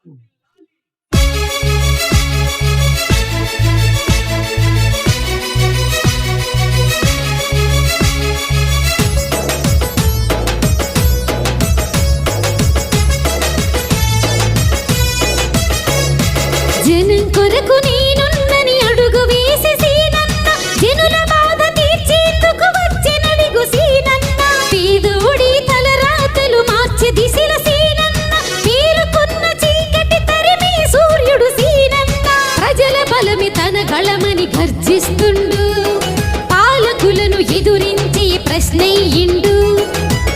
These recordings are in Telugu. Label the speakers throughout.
Speaker 1: జనం కొరకు నేనున్నని అడుగు వేసి సీనన్న, జనుల బాధ తీర్చేందుకు వచ్చినడిగు సీనన్న. పేదోడి తలరాతలు మార్చి దిశల సీనన్న, పేరుకున్న చీకటి తరిమి సూర్యుడు సీనన్న. ప్రజల బలమి తన గళమని గర్జిస్తుండు, పాలకులను ఎదురించి ప్రశ్నయ్యిండు.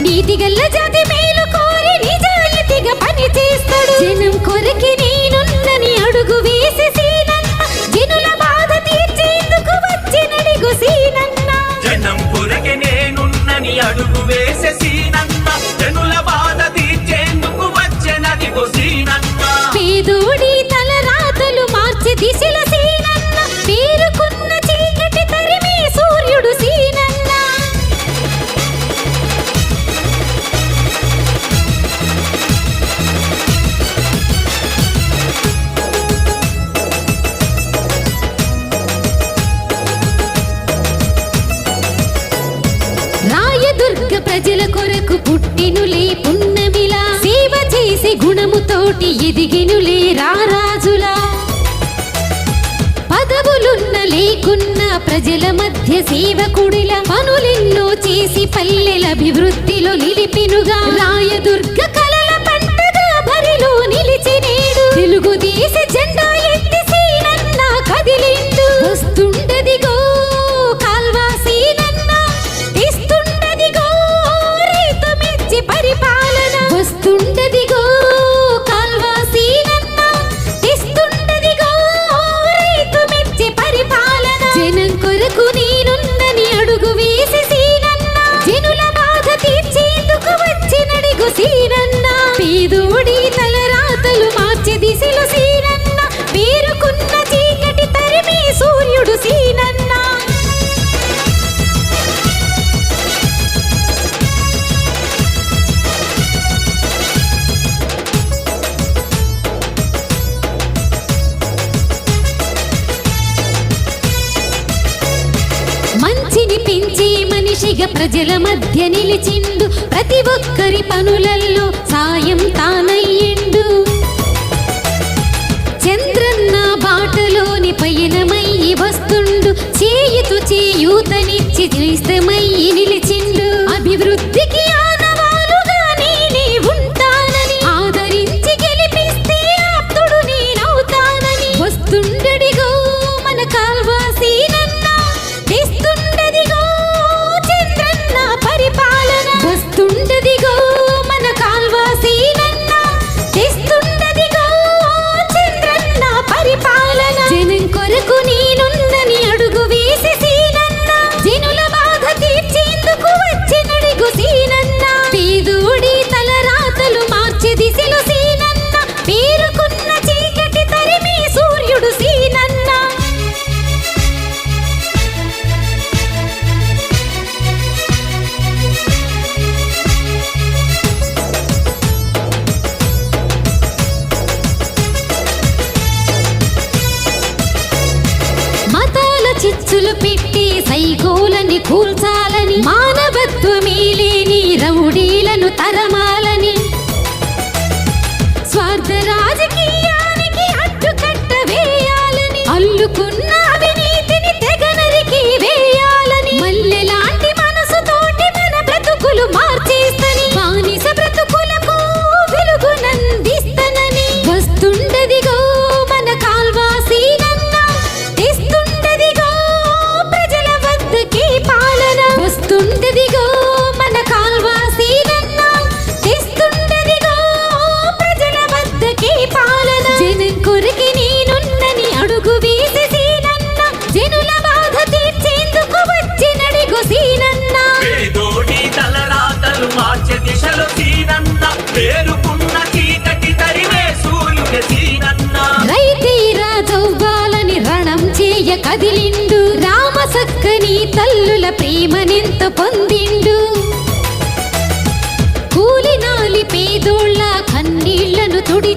Speaker 1: నీతిగల్ల జాతి మేలు కోరి నిజాయితీగా పని చేస్తాడు. జనం కొరకి నేనున్నని అడుగు వేసి సీనన్న, జనుల బాధ తీర్చేందుకు వచ్చినడిగు సీనన్న.
Speaker 2: జనం కొరకి నేనున్నని అడుగు వేసి సీనన్న, జనుల బాధ తీర్చేందుకు వచ్చినదిగో సీనన్న.
Speaker 1: పేదోడి తలరాతలు మార్చి దిశల సీనన్న, పేరుకున్న చీకటి తరిమి సూర్యుడు సీనన్న. రాయదుర్గ ప్రజల కొరకు పుట్టినులే పున్నమిలా, సేవ చేసి గుణముతోటి ఎదిగినులే రారాజులా. పదవులున్న లేకున్న ప్రజల మధ్య సేవకుడిలా, పనులెన్నో చేసి పల్లెల అభివృద్ధిలో నిలిపినుగా. రాయదుర్గ కలల పంటగా బరిలో నిలిచినేడు, తెలుగుదేశ జెండా ఎత్తి సీనన్న కదిలిండు. వస్తుండదిగో కాల్వా సీనన్న, తెస్తుండదిగో రైతు మెచ్చి పరిపాలన. వస్తుండదిగో కాల్వా సీనన్న, తెస్తుండదిగో రైతు మెచ్చి పరిపాలన. జనం కొరకు నేనున్నని అడుగు వేసి సీనన్న, జనుల బాధ తీర్చేందుకు వచ్చినడిగు సీనన్న. పేదోడి తలరాతలు మార్చి దిశలు సీనన్న, పేరుకున్న చీకటి తరిమి సూర్యుడు సీనన్న. మంచిని పెంచే మనిషిగా ప్రజల మధ్య నిలిచిండు, ప్రతి ఒక్కరి పనులల్లో సాయం తానయ్యిండు. చంద్రన్న బాటలోని పయనమయ్యి వస్తుండు, చేయుతూ చేయూతనిచ్చి నేస్తమయ్యి నిలిచిండు. అభివృద్ధికి ఆనవాలుగా నేనే ఉంటానని, ఆదరించి గెలిపిస్తే ఆప్తుడు నేనవుతానని. వస్తుండడిగో మన కాల్వా సీనన్న, తెస్తుండదిగో చంద్రన్న పరిపాలన. వస్తుండదిగో మన కాల్వా సీనన్న, తెస్తుండదిగో చంద్రన్న పరిపాలన. జనం కొరకు నేనున్నని అడుగు వేసి సీనన్న, జనుల బాధ తీర్చేందుకు వచ్చినడిగు సీనన్న. పేదోడి తలరాతలు మార్చి దిశలు సీనన్న, పేరుకున్న చీకటి తరిమి సూర్యుడు సీనన్న. మతాల చిచ్చులు పెట్టి సైకోలని కూల్చాలని, మానవత్వమే లేని రౌడీలను తరమాలని, స్వార్థ రాజకీయానికి అడ్డుకట్ట వేయాలని, అల్లుకున్న అవినీతిని తెగనరికి వేయాలని. మల్లెలాంటి మనసుతోటి మన బ్రతుకులు మార్చేస్తని, బానిస బ్రతుకులకు వెలుగునందిస్తనని. వస్తుండదిగో మన కాల్వా సీనన్న, తెస్తుండదిగో ప్రజల వద్దకి పాలన. వస్తుండదిగో మన కాల్వా సీనన్న, తెస్తుండదిగో ప్రజల వద్దకి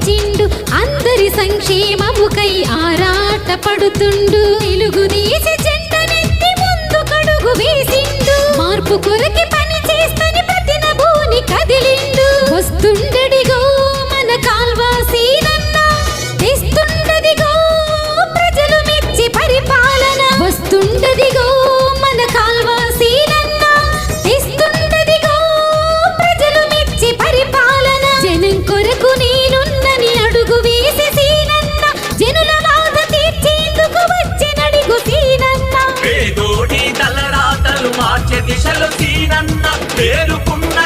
Speaker 1: నిలిచిండు అందరి సంక్షేమముకై ఆరాట పడుతుండు తెలుగుదేశ జెండనెత్తి ముందు కడుగు వేసిండు మార్పు కొరకి పని చేస్తని ప్రతిన భూని కదిలిండు వస్తుండడిగో మన కాల్వాసీనన్న తెస్తుండదిగో ప్రజలు మెచ్చి పరిపాలన వస్తుండదిగో మన కాల్వాసీనన్న తెస్తుండదిగో ప్రజలు మెచ్చి పరిపాలన జనం కొరకు నేనున్నని అడుగు వేసి సీనన్న జనుల బాధ తీర్చేందుకు వచ్చినడిగు సీనన్న
Speaker 2: పేదోడి తలరాతలు మార్చే దిశలో సీనన్న పేరుకున్న